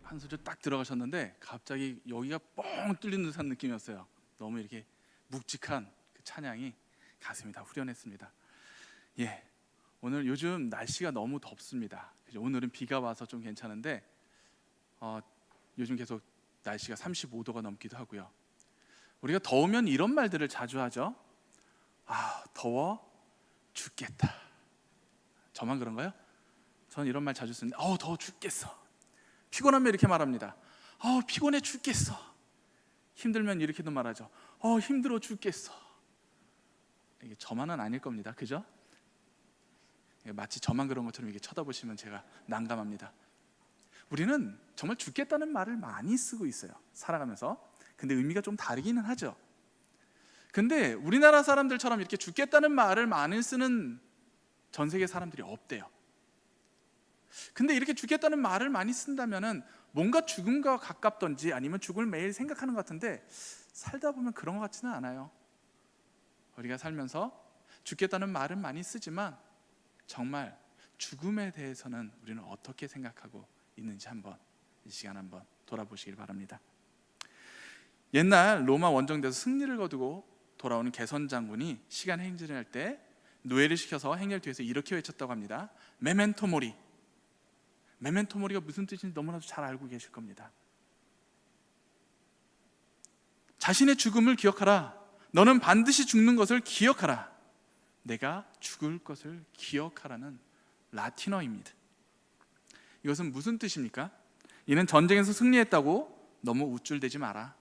한 소절 딱 들어가셨는데 갑자기 여기가 뻥 뚫린 듯한 느낌이었어요. 너무 이렇게 묵직한 그 찬양이 가슴이 다 후련했습니다. 예, 오늘 요즘 날씨가 너무 덥습니다. 오늘은 비가 와서 좀 괜찮은데 요즘 계속 날씨가 35도가 넘기도 하고요. 우리가 더우면 이런 말들을 자주 하죠. 아, 더워 죽겠다. 저만 그런가요? 저는 이런 말 자주 쓰는데 더워 죽겠어. 피곤하면 이렇게 말합니다. 피곤해 죽겠어. 힘들면 이렇게도 말하죠. 힘들어 죽겠어. 이게 저만은 아닐 겁니다. 그죠? 마치 저만 그런 것처럼 이렇게 쳐다보시면 제가 난감합니다. 우리는 정말 죽겠다는 말을 많이 쓰고 있어요, 살아가면서. 근데 의미가 좀 다르기는 하죠. 근데 우리나라 사람들처럼 이렇게 죽겠다는 말을 많이 쓰는 전 세계 사람들이 없대요. 근데 이렇게 죽겠다는 말을 많이 쓴다면은 뭔가 죽음과 가깝던지 아니면 죽음을 매일 생각하는 것 같은데 살다 보면 그런 것 같지는 않아요. 우리가 살면서 죽겠다는 말은 많이 쓰지만 정말 죽음에 대해서는 우리는 어떻게 생각하고 있는지 한번 이 시간 한번 돌아보시길 바랍니다. 옛날 로마 원정대에서 승리를 거두고 돌아오는 개선 장군이 시간 행진을 할 때 노예를 시켜서 행렬 뒤에서 이렇게 외쳤다고 합니다. 메멘토 모리. 메멘토 모리가 무슨 뜻인지 너무나도 잘 알고 계실 겁니다. 자신의 죽음을 기억하라. 너는 반드시 죽는 것을 기억하라. 내가 죽을 것을 기억하라는 라틴어입니다. 이것은 무슨 뜻입니까? 이는 전쟁에서 승리했다고 너무 우쭐대지 마라.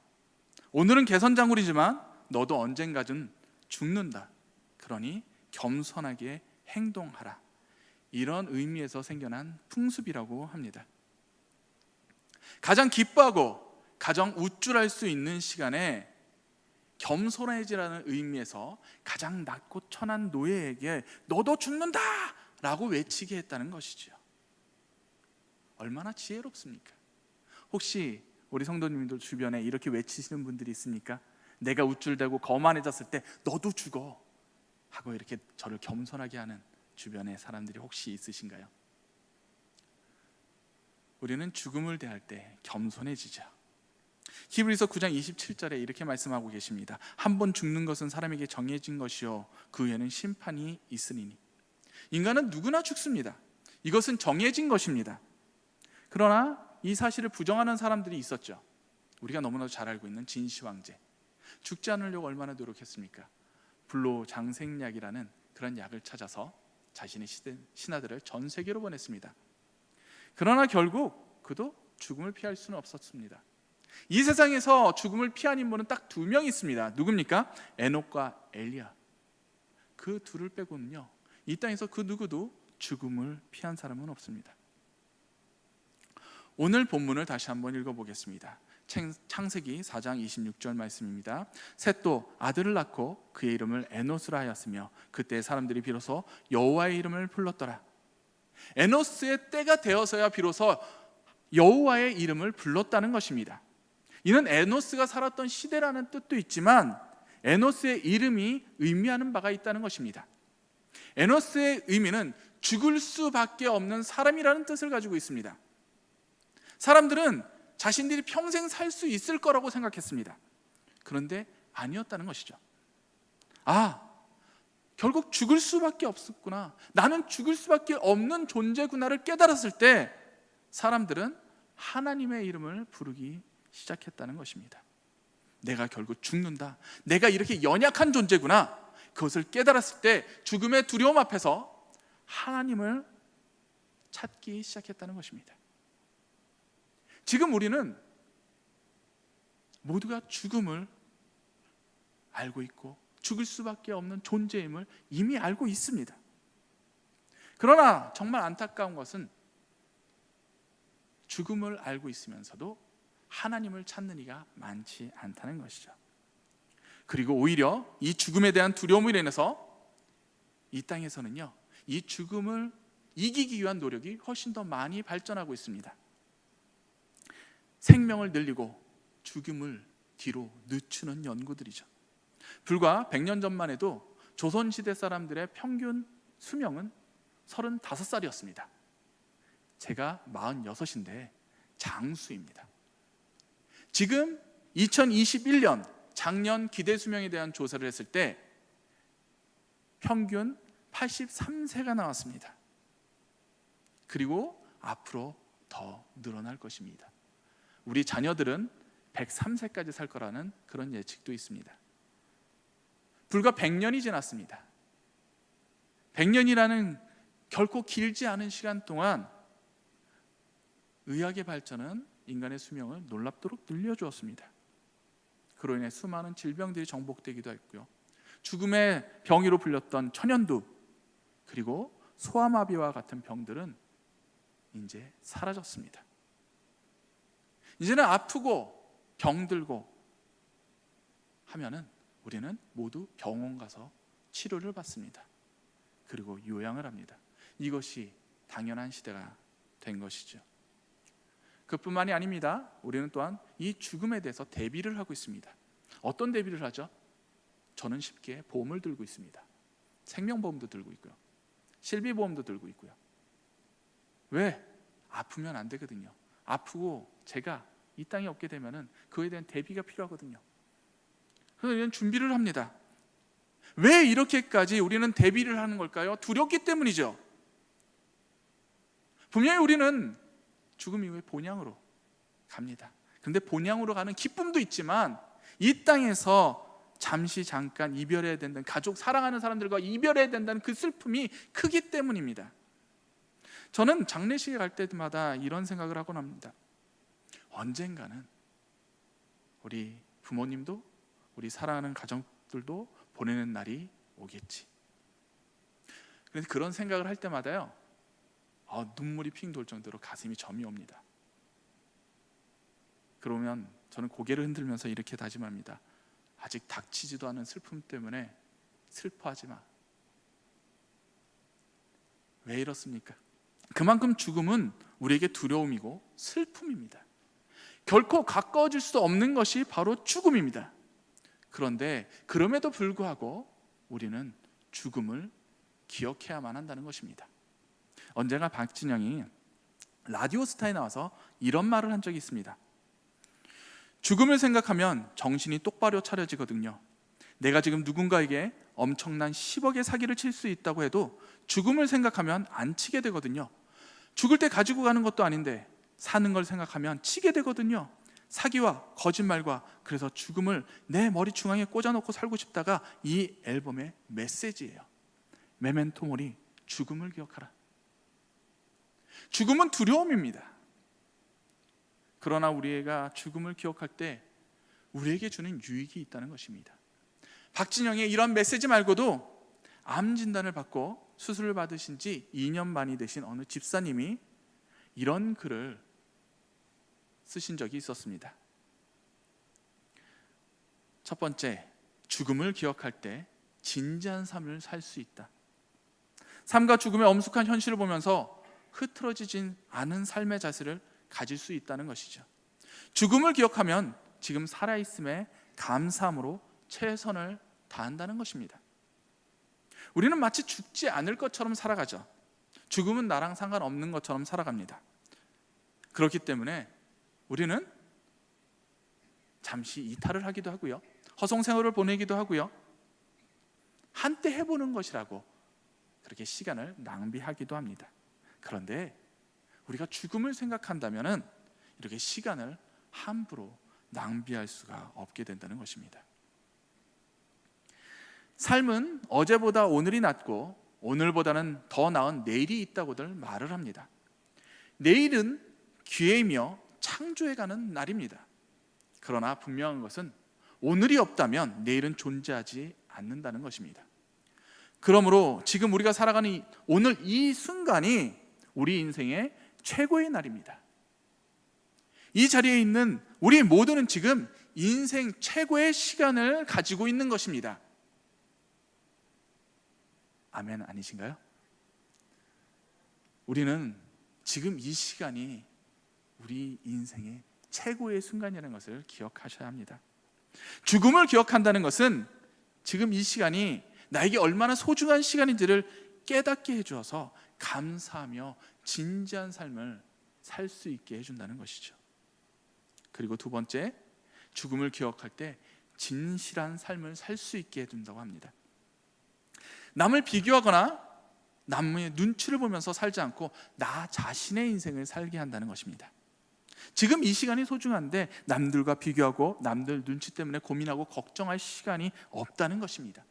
오늘은 개선장군이지만 너도 언젠가는 죽는다. 그러니 겸손하게 행동하라. 이런 의미에서 생겨난 풍습이라고 합니다. 가장 기뻐하고 가장 우쭐할 수 있는 시간에 겸손해지라는 의미에서 가장 낮고 천한 노예에게 너도 죽는다! 라고 외치게 했다는 것이죠. 얼마나 지혜롭습니까? 혹시 우리 성도님들 주변에 이렇게 외치시는 분들이 있습니까? 내가 우쭐대고 거만해졌을 때 너도 죽어 하고 이렇게 저를 겸손하게 하는 주변에 사람들이 혹시 있으신가요? 우리는 죽음을 대할 때 겸손해지죠. 히브리서 9장 27절에 이렇게 말씀하고 계십니다. 한 번 죽는 것은 사람에게 정해진 것이요 그 후에는 심판이 있으리니. 인간은 누구나 죽습니다. 이것은 정해진 것입니다. 그러나 이 사실을 부정하는 사람들이 있었죠. 우리가 너무나도 잘 알고 있는 진시 황제. 죽지 않으려고 얼마나 노력했습니까? 불로장생약이라는 그런 약을 찾아서 자신의 신하들을 전 세계로 보냈습니다. 그러나 결국 그도 죽음을 피할 수는 없었습니다. 이 세상에서 죽음을 피한 인물은 딱 2명 있습니다. 누굽니까? 에녹과 엘리야. 그 둘을 빼고는요, 이 땅에서 그 누구도 죽음을 피한 사람은 없습니다. 오늘 본문을 다시 한번 읽어보겠습니다. 창세기 4장 26절 말씀입니다. 셋도 아들을 낳고 그의 이름을 에노스라 하였으며 그때 사람들이 비로소 여호와의 이름을 불렀더라. 에노스의 때가 되어서야 비로소 여호와의 이름을 불렀다는 것입니다. 이는 에노스가 살았던 시대라는 뜻도 있지만 에노스의 이름이 의미하는 바가 있다는 것입니다. 에노스의 의미는 죽을 수밖에 없는 사람이라는 뜻을 가지고 있습니다. 사람들은 자신들이 평생 살 수 있을 거라고 생각했습니다. 그런데 아니었다는 것이죠. 결국 죽을 수밖에 없었구나, 나는 죽을 수밖에 없는 존재구나를 깨달았을 때 사람들은 하나님의 이름을 부르기 시작했다는 것입니다. 내가 결국 죽는다, 내가 이렇게 연약한 존재구나, 그것을 깨달았을 때 죽음의 두려움 앞에서 하나님을 찾기 시작했다는 것입니다. 지금 우리는 모두가 죽음을 알고 있고 죽을 수밖에 없는 존재임을 이미 알고 있습니다. 그러나 정말 안타까운 것은 죽음을 알고 있으면서도 하나님을 찾는 이가 많지 않다는 것이죠. 그리고 오히려 이 죽음에 대한 두려움으로 인해서 이 땅에서는요, 이 죽음을 이기기 위한 노력이 훨씬 더 많이 발전하고 있습니다. 생명을 늘리고 죽음을 뒤로 늦추는 연구들이죠. 불과 100년 전만 해도 조선시대 사람들의 평균 수명은 35살이었습니다. 제가 46인데 장수입니다. 지금 2021년 작년 기대 수명에 대한 조사를 했을 때 평균 83세가 나왔습니다. 그리고 앞으로 더 늘어날 것입니다. 우리 자녀들은 103세까지 살 거라는 그런 예측도 있습니다. 불과 100년이 지났습니다. 100년이라는 결코 길지 않은 시간 동안 의학의 발전은 인간의 수명을 놀랍도록 늘려주었습니다. 그로 인해 수많은 질병들이 정복되기도 했고요. 죽음의 병이로 불렸던 천연두 그리고 소아마비와 같은 병들은 이제 사라졌습니다. 이제는 아프고 병들고 하면은 우리는 모두 병원 가서 치료를 받습니다. 그리고 요양을 합니다. 이것이 당연한 시대가 된 것이죠. 그뿐만이 아닙니다. 우리는 또한 이 죽음에 대해서 대비를 하고 있습니다. 어떤 대비를 하죠? 저는 쉽게 보험을 들고 있습니다. 생명보험도 들고 있고요. 실비보험도 들고 있고요. 왜? 아프면 안 되거든요. 아프고 제가 이 땅에 없게 되면은 그에 대한 대비가 필요하거든요. 그래서 이런 준비를 합니다. 왜 이렇게까지 우리는 대비를 하는 걸까요? 두렵기 때문이죠. 분명히 우리는 죽음 이후에 본향으로 갑니다. 근데 본향으로 가는 기쁨도 있지만 이 땅에서 잠깐 이별해야 된다는, 가족 사랑하는 사람들과 이별해야 된다는 그 슬픔이 크기 때문입니다. 저는 장례식에 갈 때마다 이런 생각을 하곤 합니다. 언젠가는 우리 부모님도 우리 사랑하는 가족들도 보내는 날이 오겠지. 그래서 그런 생각을 할 때마다요, 눈물이 핑 돌 정도로 가슴이 점이 옵니다. 그러면 저는 고개를 흔들면서 이렇게 다짐합니다. 아직 닥치지도 않은 슬픔 때문에 슬퍼하지 마. 왜 이렇습니까? 그만큼 죽음은 우리에게 두려움이고 슬픔입니다. 결코 가까워질 수 없는 것이 바로 죽음입니다. 그런데 그럼에도 불구하고 우리는 죽음을 기억해야만 한다는 것입니다. 언젠가 박진영이 라디오스타에 나와서 이런 말을 한 적이 있습니다. 죽음을 생각하면 정신이 똑바로 차려지거든요. 내가 지금 누군가에게 엄청난 10억의 사기를 칠 수 있다고 해도 죽음을 생각하면 안 치게 되거든요. 죽을 때 가지고 가는 것도 아닌데 사는 걸 생각하면 치게 되거든요. 사기와 거짓말과, 그래서 죽음을 내 머리 중앙에 꽂아놓고 살고 싶다가 이 앨범의 메시지예요. 메멘토 모리, 죽음을 기억하라. 죽음은 두려움입니다. 그러나 우리가 죽음을 기억할 때 우리에게 주는 유익이 있다는 것입니다. 박진영의 이런 메시지 말고도 암 진단을 받고 수술을 받으신 지 2년 만이 되신 어느 집사님이 이런 글을 쓰신 적이 있었습니다. 첫 번째, 죽음을 기억할 때 진지한 삶을 살 수 있다. 삶과 죽음의 엄숙한 현실을 보면서 흐트러지진 않은 삶의 자세를 가질 수 있다는 것이죠. 죽음을 기억하면 지금 살아있음에 감사함으로 최선을 다한다는 것입니다. 우리는 마치 죽지 않을 것처럼 살아가죠. 죽음은 나랑 상관없는 것처럼 살아갑니다. 그렇기 때문에 우리는 잠시 이탈을 하기도 하고요, 허송세월을 보내기도 하고요, 한때 해보는 것이라고 그렇게 시간을 낭비하기도 합니다. 그런데 우리가 죽음을 생각한다면 이렇게 시간을 함부로 낭비할 수가 없게 된다는 것입니다. 삶은 어제보다 오늘이 낫고 오늘보다는 더 나은 내일이 있다고들 말을 합니다. 내일은 기회이며 창조해가는 날입니다. 그러나 분명한 것은 오늘이 없다면 내일은 존재하지 않는다는 것입니다. 그러므로 지금 우리가 살아가는 오늘 이 순간이 우리 인생의 최고의 날입니다. 이 자리에 있는 우리 모두는 지금 인생 최고의 시간을 가지고 있는 것입니다. 아멘 아니신가요? 우리는 지금 이 시간이 우리 인생의 최고의 순간이라는 것을 기억하셔야 합니다. 죽음을 기억한다는 것은 지금 이 시간이 나에게 얼마나 소중한 시간인지를 깨닫게 해주어서 감사하며 진지한 삶을 살 수 있게 해준다는 것이죠. 그리고 두 번째, 죽음을 기억할 때 진실한 삶을 살 수 있게 해준다고 합니다. 남을 비교하거나 남의 눈치를 보면서 살지 않고 나 자신의 인생을 살게 한다는 것입니다. 지금 이 시간이 소중한데 남들과 비교하고 남들 눈치 때문에 고민하고 걱정할 시간이 없다는 것입니다.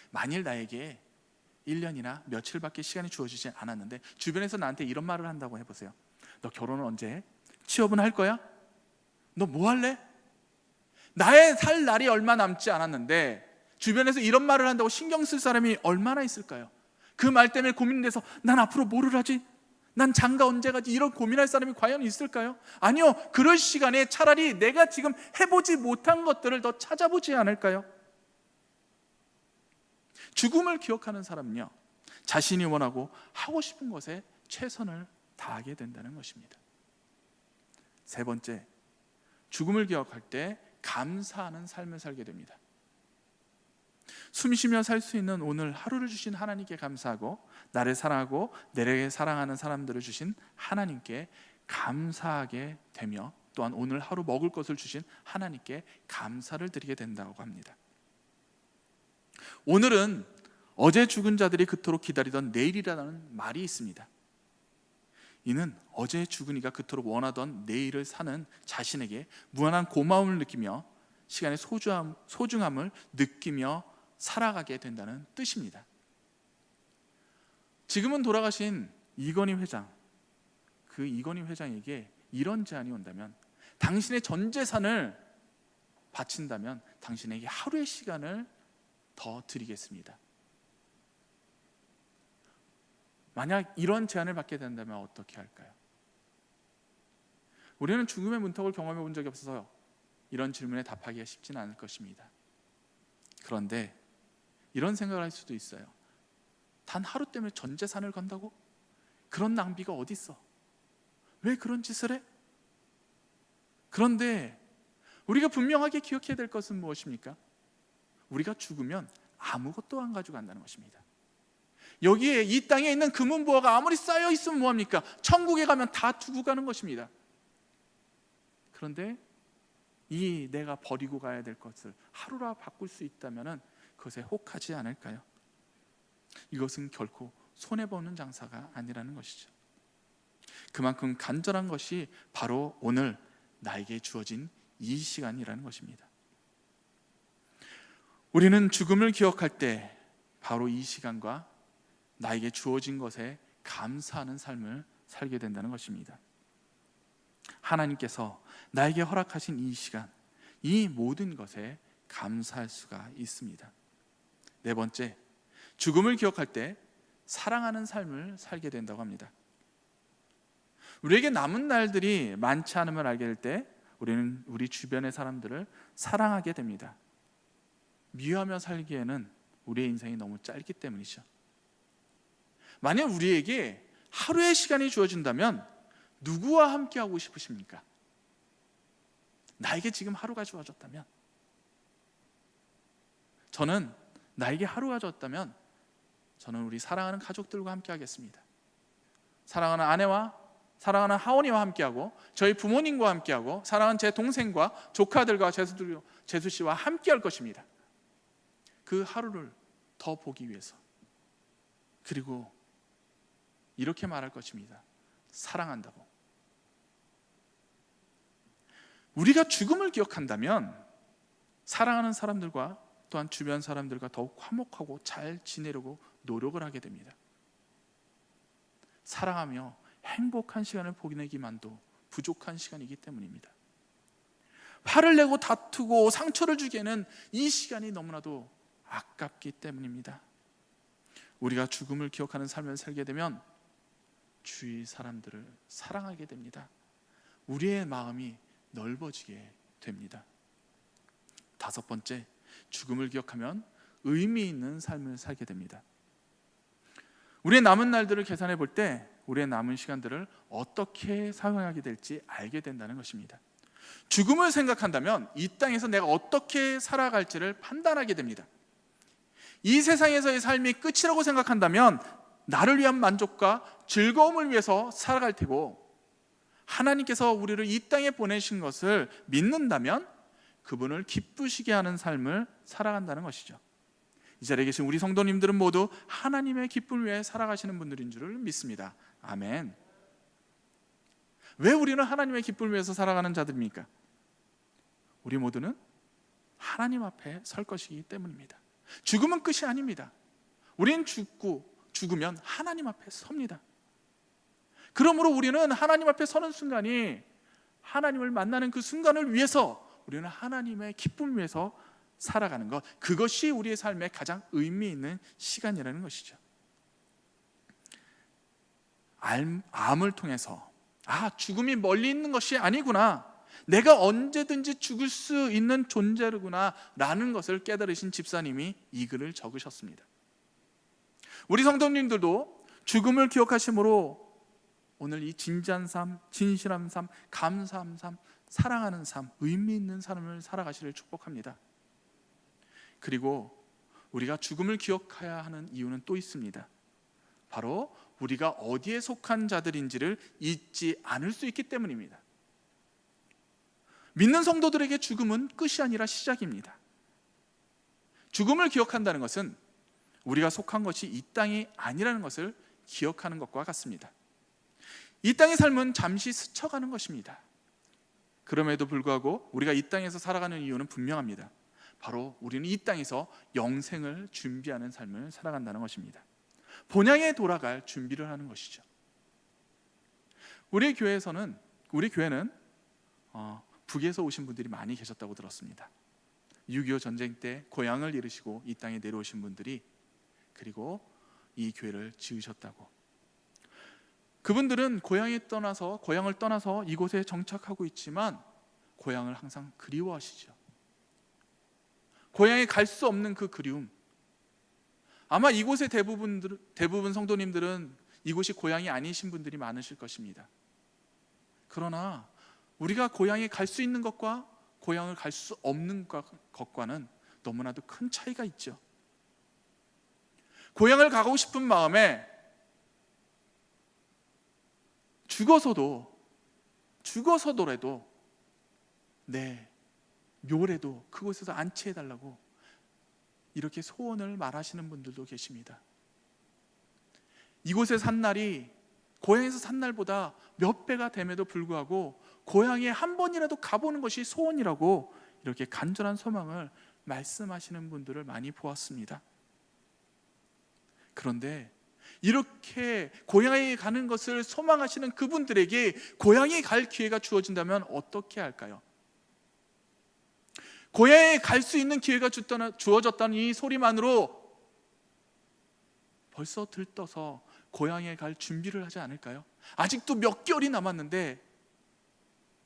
만일 나에게 1년이나 며칠밖에 시간이 주어지지 않았는데 주변에서 나한테 이런 말을 한다고 해보세요. 너 결혼은 언제 해? 취업은 할 거야? 너 뭐 할래? 나의 살 날이 얼마 남지 않았는데 주변에서 이런 말을 한다고 신경 쓸 사람이 얼마나 있을까요? 그 말 때문에 고민돼서 난 앞으로 뭐를 하지? 난 장가 언제 가지? 이런 고민할 사람이 과연 있을까요? 아니요. 그럴 시간에 차라리 내가 지금 해보지 못한 것들을 더 찾아보지 않을까요? 죽음을 기억하는 사람은요, 자신이 원하고 하고 싶은 것에 최선을 다하게 된다는 것입니다. 세 번째, 죽음을 기억할 때 감사하는 삶을 살게 됩니다. 숨쉬며 살 수 있는 오늘 하루를 주신 하나님께 감사하고 나를 사랑하고 내게 사랑하는 사람들을 주신 하나님께 감사하게 되며 또한 오늘 하루 먹을 것을 주신 하나님께 감사를 드리게 된다고 합니다. 오늘은 어제 죽은 자들이 그토록 기다리던 내일이라는 말이 있습니다. 이는 어제 죽은 이가 그토록 원하던 내일을 사는 자신에게 무한한 고마움을 느끼며 시간의 소중함을 느끼며 살아가게 된다는 뜻입니다. 지금은 돌아가신 이건희 회장, 그 이건희 회장에게 이런 제안이 온다면, 당신의 전 재산을 바친다면 당신에게 하루의 시간을 더 드리겠습니다. 만약 이런 제안을 받게 된다면 어떻게 할까요? 우리는 죽음의 문턱을 경험해 본 적이 없어서 이런 질문에 답하기가 쉽지는 않을 것입니다. 그런데 이런 생각을 할 수도 있어요. 단 하루 때문에 전 재산을 건다고? 그런 낭비가 어디 있어? 왜 그런 짓을 해? 그런데 우리가 분명하게 기억해야 될 것은 무엇입니까? 우리가 죽으면 아무것도 안 가지고 간다는 것입니다. 여기에 이 땅에 있는 금은보화가 아무리 쌓여 있으면 뭐합니까? 천국에 가면 다 두고 가는 것입니다. 그런데 이 내가 버리고 가야 될 것을 하루라 바꿀 수 있다면 그것에 혹하지 않을까요? 이것은 결코 손해보는 장사가 아니라는 것이죠. 그만큼 간절한 것이 바로 오늘 나에게 주어진 이 시간이라는 것입니다. 우리는 죽음을 기억할 때 바로 이 시간과 나에게 주어진 것에 감사하는 삶을 살게 된다는 것입니다. 하나님께서 나에게 허락하신 이 시간, 이 모든 것에 감사할 수가 있습니다. 네 번째, 죽음을 기억할 때 사랑하는 삶을 살게 된다고 합니다. 우리에게 남은 날들이 많지 않음을 알게 될 때 우리는 우리 주변의 사람들을 사랑하게 됩니다. 미워하며 살기에는 우리의 인생이 너무 짧기 때문이죠. 만약 우리에게 하루의 시간이 주어진다면 누구와 함께 하고 싶으십니까? 나에게 지금 하루가 주어졌다면, 저는 나에게 하루가 주어졌다면 저는 우리 사랑하는 가족들과 함께 하겠습니다. 사랑하는 아내와 사랑하는 하원이와 함께하고 저희 부모님과 함께하고 사랑하는 제 동생과 조카들과 재수 씨와 함께할 것입니다. 그 하루를 더 보기 위해서. 그리고 이렇게 말할 것입니다. 사랑한다고. 우리가 죽음을 기억한다면 사랑하는 사람들과 또한 주변 사람들과 더욱 화목하고 잘 지내려고 노력을 하게 됩니다. 사랑하며 행복한 시간을 보내기만도 부족한 시간이기 때문입니다. 화를 내고 다투고 상처를 주기에는 이 시간이 너무나도 아깝기 때문입니다. 우리가 죽음을 기억하는 삶을 살게 되면 주위 사람들을 사랑하게 됩니다. 우리의 마음이 넓어지게 됩니다. 다섯 번째, 죽음을 기억하면 의미 있는 삶을 살게 됩니다. 우리의 남은 날들을 계산해 볼 때 우리의 남은 시간들을 어떻게 사용하게 될지 알게 된다는 것입니다. 죽음을 생각한다면 이 땅에서 내가 어떻게 살아갈지를 판단하게 됩니다. 이 세상에서의 삶이 끝이라고 생각한다면 나를 위한 만족과 즐거움을 위해서 살아갈 테고, 하나님께서 우리를 이 땅에 보내신 것을 믿는다면 그분을 기쁘시게 하는 삶을 살아간다는 것이죠. 이 자리에 계신 우리 성도님들은 모두 하나님의 기쁨을 위해 살아가시는 분들인 줄을 믿습니다. 아멘. 왜 우리는 하나님의 기쁨을 위해서 살아가는 자들입니까? 우리 모두는 하나님 앞에 설 것이기 때문입니다. 죽음은 끝이 아닙니다. 우리는 죽으면 하나님 앞에 섭니다. 그러므로 우리는 하나님 앞에 서는 순간이 하나님을 만나는 그 순간을 위해서 우리는 하나님의 기쁨을 위해서 살아가는 것, 그것이 우리의 삶에 가장 의미 있는 시간이라는 것이죠. 암을 통해서 죽음이 멀리 있는 것이 아니구나, 내가 언제든지 죽을 수 있는 존재구나 라는 것을 깨달으신 집사님이 이 글을 적으셨습니다. 우리 성도님들도 죽음을 기억하심으로 오늘 이 진지한 삶, 진실한 삶, 감사한 삶, 사랑하는 삶, 의미 있는 삶을 살아가시를 축복합니다. 그리고 우리가 죽음을 기억해야 하는 이유는 또 있습니다. 바로 우리가 어디에 속한 자들인지를 잊지 않을 수 있기 때문입니다. 믿는 성도들에게 죽음은 끝이 아니라 시작입니다. 죽음을 기억한다는 것은 우리가 속한 것이 이 땅이 아니라는 것을 기억하는 것과 같습니다. 이 땅의 삶은 잠시 스쳐가는 것입니다. 그럼에도 불구하고 우리가 이 땅에서 살아가는 이유는 분명합니다. 바로 우리는 이 땅에서 영생을 준비하는 삶을 살아간다는 것입니다. 본향에 돌아갈 준비를 하는 것이죠. 우리 교회는 북에서 오신 분들이 많이 계셨다고 들었습니다. 6.25 전쟁 때 고향을 잃으시고 이 땅에 내려오신 분들이 그리고 이 교회를 지으셨다고. 그분들은 고향을 떠나서 이곳에 정착하고 있지만 고향을 항상 그리워하시죠. 고향에 갈 수 없는 그 그리움, 아마 이곳의 대부분 성도님들은 이곳이 고향이 아니신 분들이 많으실 것입니다. 그러나 우리가 고향에 갈 수 있는 것과 고향을 갈 수 없는 것과는 너무나도 큰 차이가 있죠. 고향을 가고 싶은 마음에 죽어서더라도 내 묘래도 그곳에서 안치해달라고 이렇게 소원을 말하시는 분들도 계십니다. 이곳에 산 날이 고향에서 산 날보다 몇 배가 됨에도 불구하고 고향에 한 번이라도 가보는 것이 소원이라고 이렇게 간절한 소망을 말씀하시는 분들을 많이 보았습니다. 그런데 이렇게 고향에 가는 것을 소망하시는 그분들에게 고향에 갈 기회가 주어진다면 어떻게 할까요? 고향에 갈 수 있는 기회가 주어졌다는 이 소리만으로 벌써 들떠서 고향에 갈 준비를 하지 않을까요? 아직도 몇 개월이 남았는데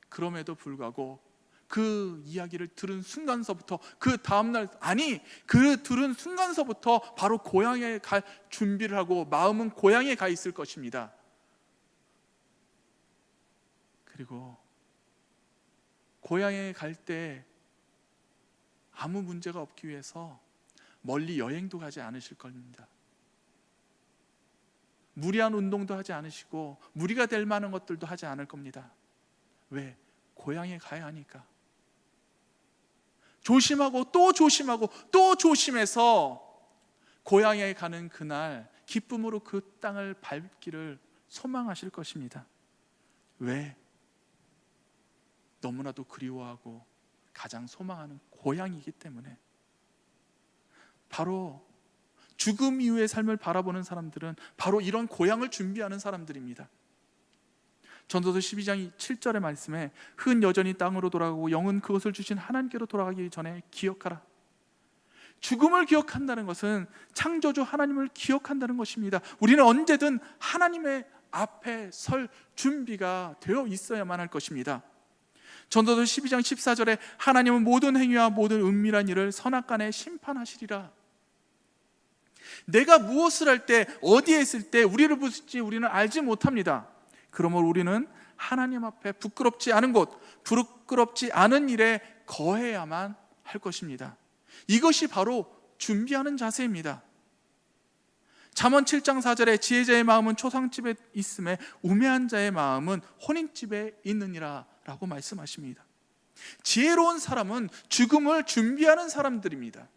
그럼에도 불구하고 그 이야기를 들은 순간서부터 들은 순간서부터 바로 고향에 갈 준비를 하고 마음은 고향에 가 있을 것입니다. 그리고 고향에 갈 때 아무 문제가 없기 위해서 멀리 여행도 가지 않으실 겁니다. 무리한 운동도 하지 않으시고 무리가 될 만한 것들도 하지 않을 겁니다. 왜? 고향에 가야 하니까. 조심하고 또 조심하고 또 조심해서 고향에 가는 그날 기쁨으로 그 땅을 밟기를 소망하실 것입니다. 왜? 너무나도 그리워하고 가장 소망하는 고향이기 때문에. 바로 죽음 이후의 삶을 바라보는 사람들은 바로 이런 고향을 준비하는 사람들입니다. 전도서 12장 7절의 말씀에 흙은 여전히 땅으로 돌아가고 영은 그것을 주신 하나님께로 돌아가기 전에 기억하라. 죽음을 기억한다는 것은 창조주 하나님을 기억한다는 것입니다. 우리는 언제든 하나님의 앞에 설 준비가 되어 있어야만 할 것입니다. 전도서 12장 14절에 하나님은 모든 행위와 모든 은밀한 일을 선악간에 심판하시리라. 내가 무엇을 할 때 어디에 있을 때 우리를 부술지 우리는 알지 못합니다. 그러므로 우리는 하나님 앞에 부끄럽지 않은 곳, 부끄럽지 않은 일에 거해야만 할 것입니다. 이것이 바로 준비하는 자세입니다. 잠언 7장 4절에 지혜자의 마음은 초상집에 있음에 우매한 자의 마음은 혼인집에 있느니라 라고 말씀하십니다. 지혜로운 사람은 죽음을 준비하는 사람들입니다.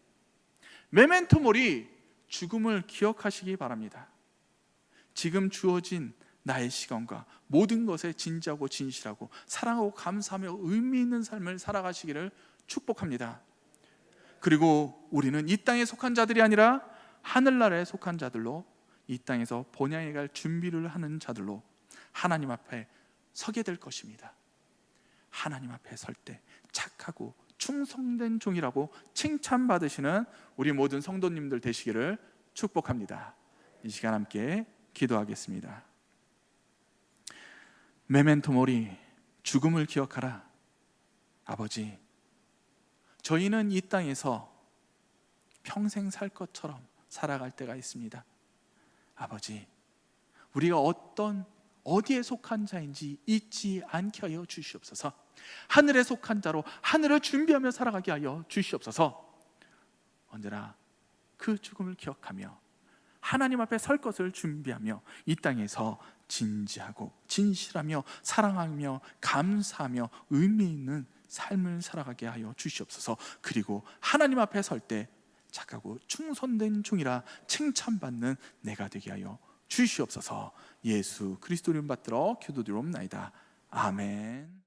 메멘토 모리, 죽음을 기억하시기 바랍니다. 지금 주어진 나의 시간과 모든 것에 진지하고 진실하고 사랑하고 감사하며 의미 있는 삶을 살아가시기를 축복합니다. 그리고 우리는 이 땅에 속한 자들이 아니라 하늘나라에 속한 자들로, 이 땅에서 본향에 갈 준비를 하는 자들로 하나님 앞에 서게 될 것입니다. 하나님 앞에 설 때 착하고 충성된 종이라고 칭찬받으시는 우리 모든 성도님들 되시기를 축복합니다. 이 시간 함께 기도하겠습니다. 메멘토 모리, 죽음을 기억하라. 아버지, 저희는 이 땅에서 평생 살 것처럼 살아갈 때가 있습니다. 아버지, 우리가 어디에 속한 자인지 잊지 않게 하여 주시옵소서. 하늘에 속한 자로 하늘을 준비하며 살아가게 하여 주시옵소서. 언제나 그 죽음을 기억하며 하나님 앞에 설 것을 준비하며 이 땅에서 진지하고 진실하며 사랑하며 감사하며 의미 있는 삶을 살아가게 하여 주시옵소서. 그리고 하나님 앞에 설 때 착하고 충성된 종이라 칭찬받는 내가 되게 하여 주시옵소서. 예수 그리스도 이름 받들어 기도드리옵나이다. 아멘.